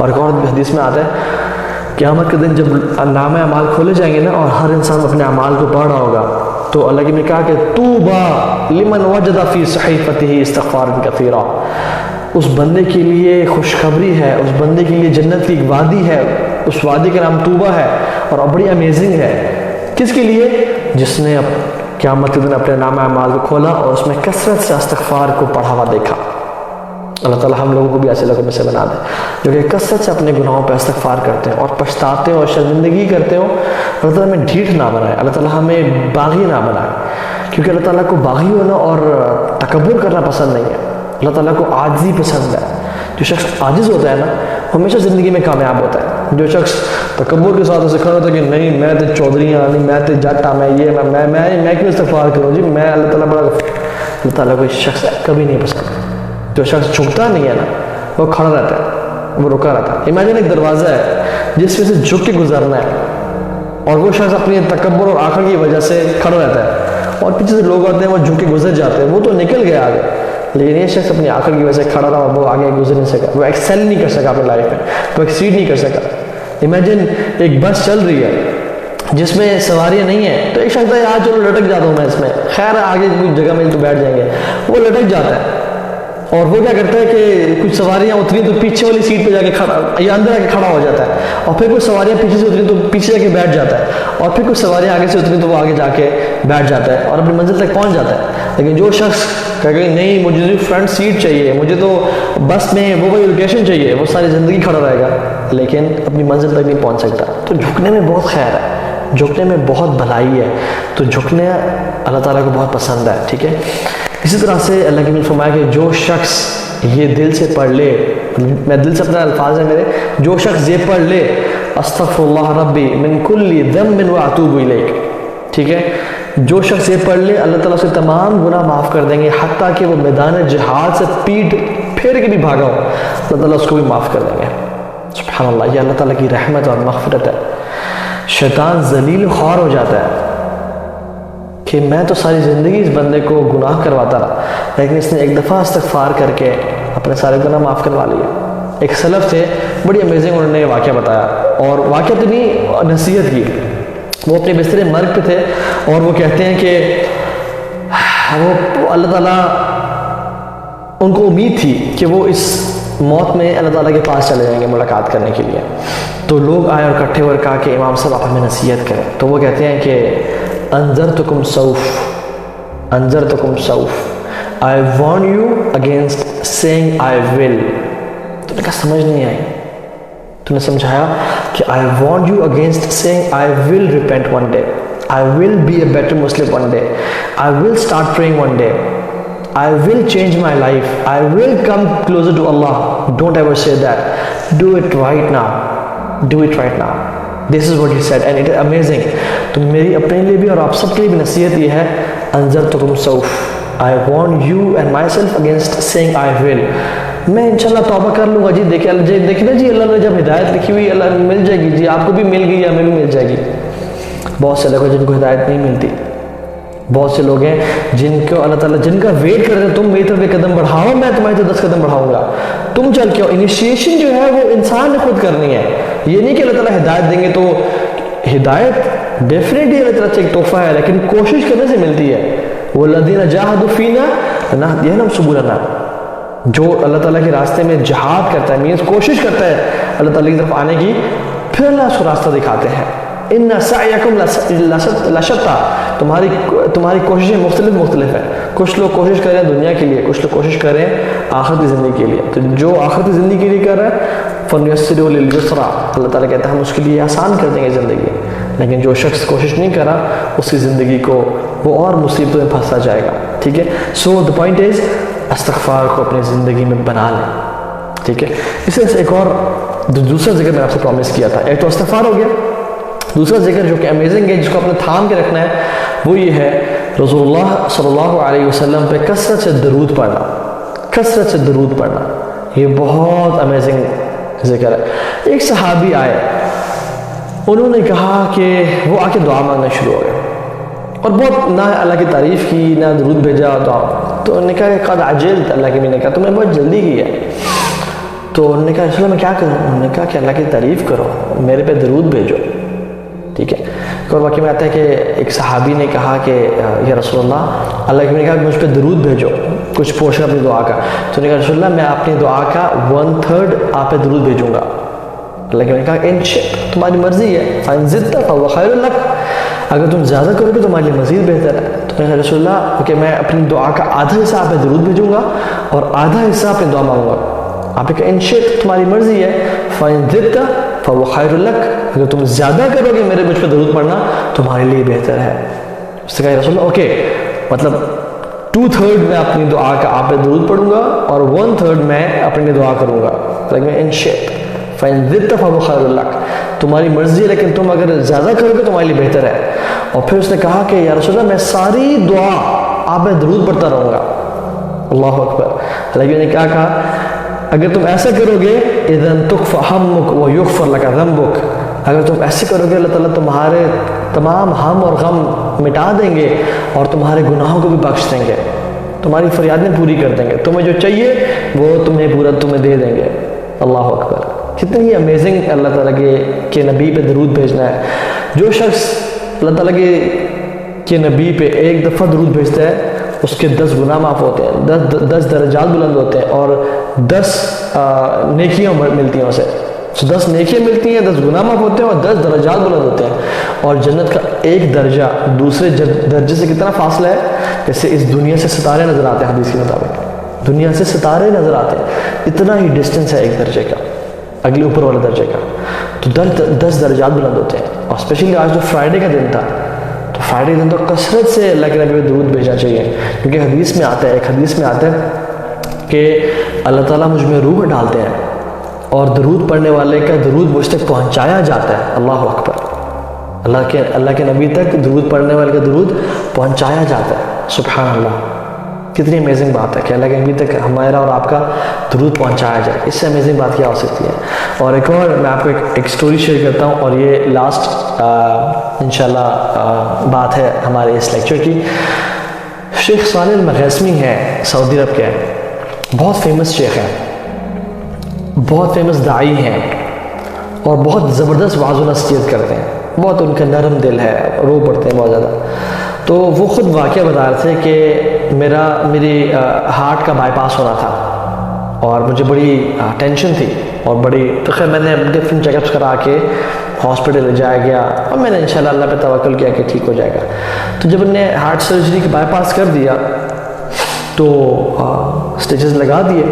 اور ایک اور حدیث میں آتا ہے قیامت کے دن جب نامہ اعمال کھولے جائیں گے نا اور ہر انسان اپنے اعمال کو پڑھ رہا ہوگا تو اللہ کی نے کہا کہ طوبیٰ لمن وجد فی صحیفته استغفارا کثیرا، اس بندے کے لیے خوشخبری ہے، اس بندے کے لیے جنت کی ایک وادی ہے، اس وادی کا نام طوبیٰ ہے اور بڑی امیزنگ ہے. کس کے لیے؟ جس نے قیامت کے دن اپنے نامہ اعمال کو کھولا اور اس میں کثرت سے استغفار کو پڑھا ہوا دیکھا. اللہ تعالیٰ ہم لوگوں کو بھی ایسے لوگوں میں سے بنا دے جو کہ کثرت سے اپنے گناہوں پہ استغفار کرتے ہیں اور پچھتاتے ہیں اور شرمندگی کرتے ہو. اللہ تعالیٰ ہمیں ڈھیٹ نہ بنائے، اللہ تعالیٰ ہمیں باغی نہ بنائے، کیونکہ اللہ تعالیٰ کو باغی ہونا اور تکبر کرنا پسند نہیں ہے. اللہ تعالیٰ کو عاجزی پسند ہے. جو شخص عاجز ہوتا ہے نا ہمیشہ زندگی میں کامیاب ہوتا ہے. جو شخص تکبر کے ساتھ اسے کھڑا ہوتا ہے کہ نہیں میں تو چودھری ہوں، نہیں میں تو جٹا، میں یہ میں کیوں استغفار کروں جی، میں اللہ تعالیٰ بڑا، اللہ تعالیٰ کو شخص کبھی نہیں پسند. جو شخص جھکتا نہیں ہے نا وہ کھڑا رہتا ہے، وہ رکا رہتا ہے. امیجن ایک دروازہ ہے جس میں سے جھک کے گزرنا ہے اور وہ شخص اپنی تکبر اور آنکھ کی وجہ سے کھڑا رہتا ہے اور پیچھے سے لوگ آتے ہیں وہ جھک کے گزر جاتے ہیں. وہ تو نکل گیا آگے، لیکن یہ شخص اپنی آنکھ کی وجہ سے کھڑا رہا، وہ آگے گزر نہیں سکا، وہ ایکسیل نہیں کر سکا اپنی لائف میں، وہ ایکسیڈ نہیں کر سکا. امیجن ایک بس چل رہی ہے جس میں سواریاں نہیں ہیں، تو ایک شخص ہے آج چلو لٹک جاتا ہوں میں اس میں، خیر آگے کوئی جگہ مل تو بیٹھ جائیں گے. وہ لٹک جاتا ہے اور وہ کیا کرتا ہے کہ کچھ سواریاں اتری تو پیچھے والی سیٹ پہ جا کے کھڑا یا اندر آ کے کھڑا ہو جاتا ہے، اور پھر کچھ سواریاں پیچھے سے اتری تو پیچھے جا کے بیٹھ جاتا ہے، اور پھر کچھ سواریاں آگے سے اتری تو وہ آگے جا کے بیٹھ جاتا ہے اور اپنی منزل تک پہنچ جاتا ہے. لیکن جو شخص کہے کہ نہیں مجھے تو فرنٹ سیٹ چاہیے، مجھے تو بس میں وہ کوئی لوکیشن چاہیے، وہ ساری زندگی کھڑا رہے گا لیکن اپنی منزل تک نہیں پہنچ سکتا. تو جھکنے میں بہت خیر ہے، جھکنے میں بہت بھلائی ہے. تو جھکنے اللہ تعالیٰ کو بہت پسند ہے. ٹھیک ہے. اسی طرح سے اللہ کے نے فرمایا کہ جو شخص یہ دل سے پڑھ لے، میں دل سے اپنا الفاظ ہے میرے، جو شخص یہ پڑھ لے استغفر اللہ ربی من کل ذنب واتوب الیک. ٹھیک ہے. جو شخص یہ پڑھ لے اللہ تعالیٰ سے تمام گناہ معاف کر دیں گے، حتیٰ کہ وہ میدان جہاد سے پیٹ پھیر کے بھی بھاگا ہو اللہ تعالیٰ اس کو بھی معاف کر دیں گے. سبحان اللہ، یہ اللہ تعالیٰ کی رحمت اور مغفرت ہے. شیطان ذلیل خوار ہو جاتا ہے کہ میں تو ساری زندگی اس بندے کو گناہ کرواتا رہا، لیکن اس نے ایک دفعہ استغفار کر کے اپنے سارے گناہ معاف کروا لیے. ایک سلف تھے بڑی امیزنگ، انہوں نے یہ واقعہ بتایا اور واقعہ تو نہیں نصیحت کی. وہ اپنے بستر مرگ پہ تھے اور وہ کہتے ہیں کہ وہ اللہ تعالیٰ ان کو امید تھی کہ وہ اس موت میں اللہ تعالیٰ کے پاس چلے جائیں گے ملاقات کرنے کے لیے. تو لوگ آئے اور اکٹھے اور کہا کہ امام صاحب آپ ہمیں نصیحت کریں. تو وہ کہتے ہیں کہ انذرتکم سوف I warn you against saying I will. تو نے کہا سمجھ نہیں آئی. تو نے سمجھایا کہ I warn you against saying I will repent one day, I will be a better Muslim one day, I will start praying one day, I will change my life, I will come closer to Allah. Don't ever say that. Do it right now. Do it right now. This is what he said and it is amazing. تو میری اپنے لیے بھی اور آپ سب کے لیے بھی نصیحت یہ ہے انذرتکم سوف. I warn you and myself against saying I will. میں انشاءاللہ توبہ کر لوں گا جی. دیکھنا جی اللہ نے جب ہدایت لکھی ہوئی اللہ مل جائے گی جی، آپ کو بھی مل گئی ہمیں بھی مل جائے گی. بہت سے لوگ ہیں جن کو ہدایت نہیں ملتی، بہت سے لوگ ہیں جن کو اللہ تعالیٰ جن کا ویٹ کرتے ہیں تم میری طرف ایک قدم بڑھاؤ میں تمہاری طرف 10 قدم بڑھاؤں گا، تم چل کے. انیشیشن جو ہے وہ انسان نے خود کرنی ہے. یہ نہیں کہ اللہ تعالیٰ ہدایت دیں گے. تو ہدایت ڈیفینیٹلی اللہ تعالیٰ سے ایک تحفہ ہے لیکن کوشش کرنے سے ملتی ہے. وَالَّذِينَ جَاهَدُوا فِينَا لَنَهْدِيَنَّهُمْ سُبُلَنَا. جو اللہ تعالیٰ کے راستے میں جہاد کرتا ہے، مینس کوشش کرتا ہے اللہ تعالیٰ کی طرف آنے کی، پھر اللہ اس کو راستہ دکھاتے ہیں. اِنَّ سَعْيَكُمْ لَشَتَّى. تمہاری کوششیں مختلف ہیں. کچھ لوگ کوشش کر رہے ہیں دنیا کے لیے، کچھ لوگ کوشش کر رہے ہیں آخرتی زندگی کے لیے. تو جو آخرتی زندگی کے لیے کر رہا ہے فَنُيَسِّرُهُ لِلْيُسْرَى. اللہ تعالیٰ کہتا ہے ہم اس کے لیے آسان کر دیں گے زندگی. لیکن جو شخص کوشش نہیں کرا اس کی زندگی کو وہ اور مصیبتوں میں پھنسا جائے گا. ٹھیک ہے. سو دا پوائنٹ از استغفار کو اپنی زندگی میں بنا لیں. ٹھیک ہے. اس سے ایک اور دوسرا ذکر میں آپ سے پرومس کیا تھا. ایک تو استغفار ہو گیا، دوسرا ذکر جو کہ امیزنگ ہے جس کو اپنے تھام کے رکھنا ہے وہ یہ ہے رسول اللہ صلی اللہ علیہ وسلم پہ کثرت سے درود پڑھنا. یہ بہت امیزنگ ذکر ہے. ایک صحابی آئے، انہوں نے کہا کہ وہ آ کے دعا مانگنا شروع ہو گئے اور بہت نہ اللہ کی تعریف کی نہ درود بھیجا دعا. تو انہوں نے کہا کہ قد عجلت. اللہ کے نے کہا تم نے بہت جلدی کی ہے. تو انہوں نے کہا رسول اللہ میں کیا کروں؟ انہوں نے کہا کہ اللہ کی تعریف کرو، میرے پہ درود بھیجو. ٹھیک ہے. ایک اور واقعہ میں آتا ہے کہ ایک صحابی نے کہا کہ یا رسول اللہ کے نے کہا کہ مجھ پہ درود بھیجو کچھ پورشن اپنی دعا کا. تو انہوں نے کہا رسول اللہ میں اپنی دعا کا 1/3 آپ پہ درود بھیجوں گا. اللہ کے نے کہا ان شئت، تمہاری مرضی ہے، فإن زدت فهو خیر لک، اگر تم زیادہ کرو گے تو تمہارے لیے مزید بہتر ہے. تو میں نے کہا رسول اللہ کہ میں اپنی دعا کا آدھا حصہ آپ پہ درود بھیجوں گا اور آدھا حصہ اپنی دعا مانگوں گا. آپ نے کہا ان شئت، تمہاری مرضی ہے، فإن زدت فهو خیر لک، اگر تم زیادہ کرو گے میرے مجھ پہ درود پڑھنا تمہارے لیے بہتر ہے. اس نے کہا رسول اللہ اوکے، مطلب 2/3 میں اپنی دعا کا آپ پہ درود پڑھوں گا اور 1/3 میں اپنی دعا کروں گا. لیکن ان شئت فإن زدت فهو خیر لک، تمہاری مرضی ہے لیکن تم اگر زیادہ کرو گے تمہارے لیے بہتر ہے. اور پھر اس نے کہا کہ یا رسول اللہ میں ساری دعا آپ پہ درود پڑھتا رہوں گا. اللہ اکبر. لیکن نے کیا کہا اگر تم ایسا کرو گے اذن تکفى همك ويغفر لك ذنبك، اگر تم ایسے کرو گے اللہ تعالیٰ تمہارے تمام ہم اور غم مٹا دیں گے اور تمہارے گناہوں کو بھی بخش دیں گے، تمہاری فریادیں پوری کر دیں گے، تمہیں جو چاہیے وہ تمہیں پورا تمہیں دے دیں گے. اللہ اکبر. کتنی امیزنگ اللہ تعالیٰ کے نبی پہ درود بھیجنا ہے. جو شخص اللہ تعالیٰ کے نبی پہ ایک دفعہ درود بھیجتا ہے اس کے 10 گناہ معاف ہوتے ہیں، 10 درجات بلند ہوتے ہیں اور 10 نیکیاں ملتی ہیں اسے. 10 نیکیاں ملتی ہیں، 10 گناہ معاف ہوتے ہیں اور 10 درجات بلند ہوتے ہیں. اور جنت کا ایک درجہ دوسرے درجے سے کتنا فاصلہ ہے؟ جیسے اس دنیا سے ستارے نظر آتے ہیں، حدیث کے مطابق دنیا سے ستارے نظر آتے ہیں، اتنا ہی ڈسٹنس ہے ایک درجے کا اگلے اوپر والے درجے کا. تو 10 درجات بلند ہوتے ہیں. اور اسپیشلی آج جو فرائیڈے کا دن تھا، تو فرائیڈے کے دن تو کثرت سے اللہ کے نبی پہ درود بھیجنا چاہیے، کیونکہ حدیث میں آتا ہے، ایک حدیث میں آتا ہے کہ اللہ تعالیٰ مجھ میں روح ڈالتے ہیں اور درود پڑھنے والے کا درود مجھ تک پہنچایا جاتا ہے. اللہ اکبر. اللہ کے نبی تک درود پڑھنے والے کا درود پہنچایا جاتا ہے. سبحان اللہ. کتنی امیزنگ بات ہے کہ اللہ کے نبی تک ہمارا اور آپ کا درود پہنچایا جائے. اس سے امیزنگ بات کیا ہو سکتی ہے. اور ایک اور میں آپ کو ایک سٹوری شیئر کرتا ہوں، اور یہ لاسٹ انشاءاللہ بات ہے ہمارے اس لیکچر کی. شیخ صالح المغیثمی ہیں، سعودی عرب کے، بہت فیمس شیخ ہیں، بہت فیمس داعی ہیں اور بہت زبردست وعظ و نصیحت کرتے ہیں. بہت ان کا نرم دل ہے، رو پڑتے ہیں بہت زیادہ. تو وہ خود واقعہ بتا رہے تھے کہ میری ہارٹ کا بائی پاس ہونا تھا اور مجھے بڑی ٹینشن تھی اور بڑی، تو خیر میں نے ڈفرینٹ چیک اپس کرا کے ہاسپٹل لے جایا گیا اور میں نے انشاءاللہ اللہ پہ توکل کیا کہ ٹھیک ہو جائے گا. تو جب انہوں نے ہارٹ سرجری کی بائی پاس کر دیا تو سٹیچز لگا دیے،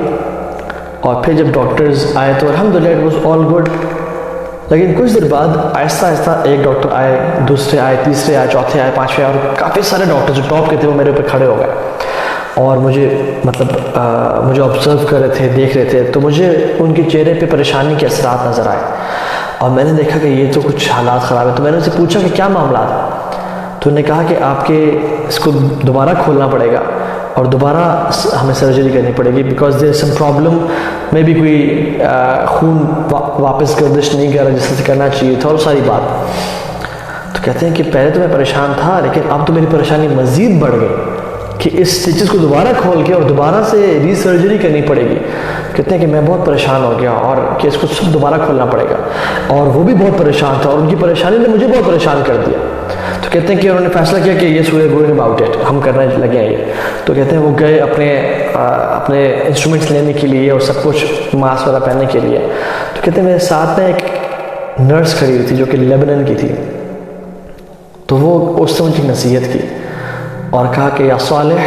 اور پھر جب ڈاکٹرز آئے تو الحمدللہ اٹ واز آل گڈ. لیکن کچھ دیر بعد آہستہ آہستہ ایک ڈاکٹر آئے، دوسرے آئے، تیسرے آئے، چوتھے آئے، پانچویں آئے، اور کافی سارے ڈاکٹر جو ٹاپ کے تھے وہ میرے اوپر کھڑے ہو گئے اور مجھے آبزرو کر رہے تھے، دیکھ رہے تھے. تو مجھے ان کے چہرے پہ پریشانی کے اثرات نظر آئے اور میں نے دیکھا کہ یہ تو کچھ حالات خراب ہے. تو میں نے ان سے پوچھا کہ کیا معاملات؟ تو انہوں نے کہا کہ آپ کے اس کو دوبارہ کھولنا پڑے گا اور دوبارہ ہمیں سرجری کرنی پڑے گی، بیکاز دیر سم پرابلم، میں بھی کوئی خون واپس گردش نہیں کر رہا جس سے کرنا چاہیے تھا، اور ساری بات. تو کہتے ہیں کہ پہلے تو میں پریشان تھا لیکن اب تو میری پریشانی مزید بڑھ گئی کہ اس سٹیچز کو دوبارہ کھول کے اور دوبارہ سے ری سرجری کرنی پڑے گی. کہتے ہیں کہ میں بہت پریشان ہو گیا اور کہ اس کو سب دوبارہ کھولنا پڑے گا، اور وہ بھی بہت پریشان تھا اور ان کی پریشانی نے مجھے بہت پریشان کر دیا. تو کہتے ہیں کہ انہوں نے فیصلہ کیا کہ یہ we are going about it, ہم کرنے لگے ہیں یہ. تو کہتے ہیں وہ گئے اپنے انسٹرومنٹس لینے کے لیے اور سب کچھ ماسک وغیرہ پہننے کے لیے. تو کہتے ہیں میرے ساتھ میں ایک نرس کھڑی ہوئی تھی جو کہ لیبنن کی تھی. تو وہ اس نے مجھے نصیحت کی اور کہا کہ یا صالح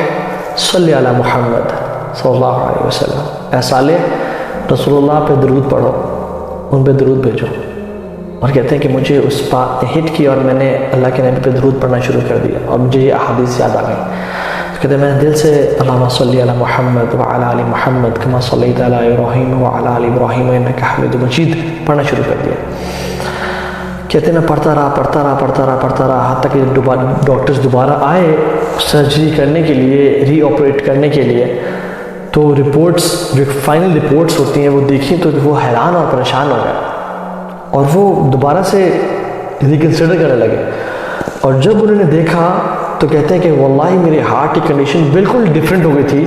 صلی علی محمد صلی اللہ علیہ وسلم، اے صالح رسول اللہ پہ درود پڑھو، ان پہ درود بھیجو. اور کہتے ہیں کہ مجھے اس بات نے ہٹ کی اور میں نے اللہ کے نبی پہ درود پڑھنا شروع کر دیا اور مجھے یہ احادیث یاد آ گئی. تو کہتے ہیں میں نے دل سے اللہم صلی علی محمد وعلی آل محمد کما صلیت علی ابراہیم وعلی آل ابراہیم انک حمید مجید پڑھنا شروع کر دیا. کہتے ہیں میں پڑھتا رہا حتیٰ کہ ڈاکٹرز دوبارہ آئے سرجری کرنے کے لیے، ری آپریٹ کرنے کے لیے. تو رپورٹس جو فائنل رپورٹس ہوتی ہیں وہ دیکھی تو وہ حیران اور پریشان ہو گئے اور وہ دوبارہ سے ریکنسیڈر کرنے لگے. اور جب انہوں نے دیکھا تو کہتے ہیں کہ واللہ میرے ہارٹ کی کنڈیشن بالکل ڈیفرنٹ ہو گئی تھی.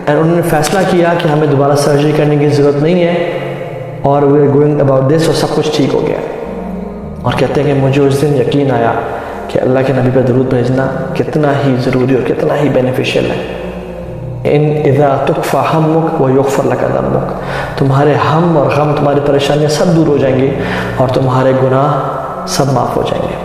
اینڈ انہوں نے فیصلہ کیا کہ ہمیں دوبارہ سرجری کرنے کی ضرورت نہیں ہے اور we are going about this, اور سب کچھ ٹھیک ہو گیا. اور کہتے ہیں کہ مجھے اس دن یقین آیا کہ اللہ کے نبی پہ درود بھیجنا کتنا ہی ضروری اور کتنا ہی بینیفیشیل ہے. ان اذا تکفى ہمک ویغفر لک ذنبک، تمہارے ہم اور غم، تمہاری پریشانیاں سب دور ہو جائیں گی اور تمہارے گناہ سب معاف ہو جائیں گے.